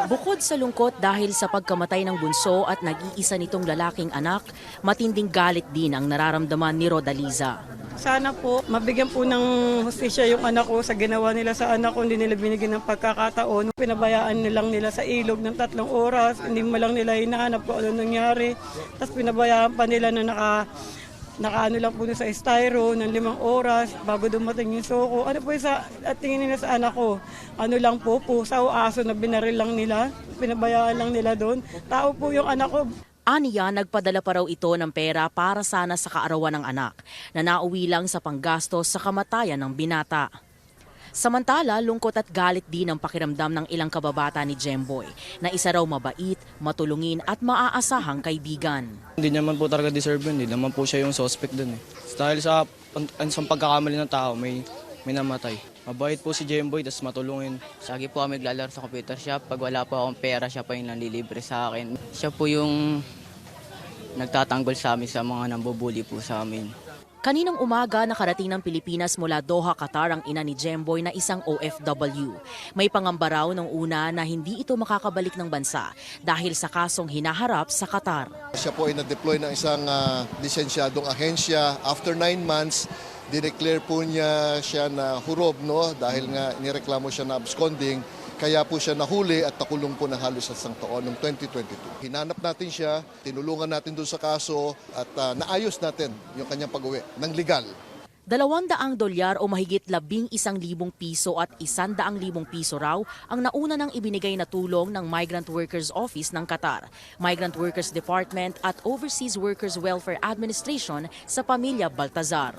Bukod sa lungkot dahil sa pagkamatay ng bunso at nag-iisa nitong lalaking anak, matinding galit din ang nararamdaman ni Rodaliza. Sana po mabigyan po ng hustisya yung anak ko sa ginawa nila sa anak ko. Hindi nila binigyan ng pagkakataon. Pinabayaan nilang nila sa ilog ng 3 oras. Hindi mo lang nila hinahanap kung ano nangyari. Tapos pinabayaan pa nila na nakaano lang po sa styro ng 5 oras bago dumating yung soko. Ano po sa tingin nila sa anak ko? Ano lang po, pusa o aso na binaril lang nila. Pinabayaan lang nila doon. Tao po yung anak ko. Aniya, nagpadala pa raw ito ng pera para sana sa kaarawan ng anak na nauwi lang sa panggastos sa kamatayan ng binata. Samantala, lungkot at galit din ang pakiramdam ng ilang kababata ni Jemboy na isa raw mabait, matulungin at maaasahang kaibigan. Hindi naman po talaga deserve yun. Hindi naman po siya yung suspect dun eh. Dahil sa pagkakamali ng tao, may namatay. Mabait po si Jemboy, tas matulungin. Lagi po kami naglalaro sa computer shop. Pag wala po akong pera, siya pa yung nanlilibre sa akin. Siya po yung nagtatanggol sa amin sa mga nambubuli po sa amin. Kaninang umaga, nakarating ng Pilipinas mula Doha, Qatar ang ina ni Jemboy na isang OFW. May pangamba raw nung una na hindi ito makakabalik ng bansa dahil sa kasong hinaharap sa Qatar. Siya po ay na-deploy ng isang lisensyadong ahensya. After 9 months, dineclare po niya siya na hurob, no? Dahil nga nireklamo siya na absconding. Kaya po siya nahuli at nakulong po ng halos isang taon noong 2022. Hinanap natin siya, tinulungan natin doon sa kaso at naayos natin yung kanyang pag-uwi ng legal. $200 o mahigit 11,000 piso at 100,000 piso raw ang nauna nang ibinigay na tulong ng Migrant Workers Office ng Qatar, Migrant Workers Department at Overseas Workers Welfare Administration sa pamilya Baltazar.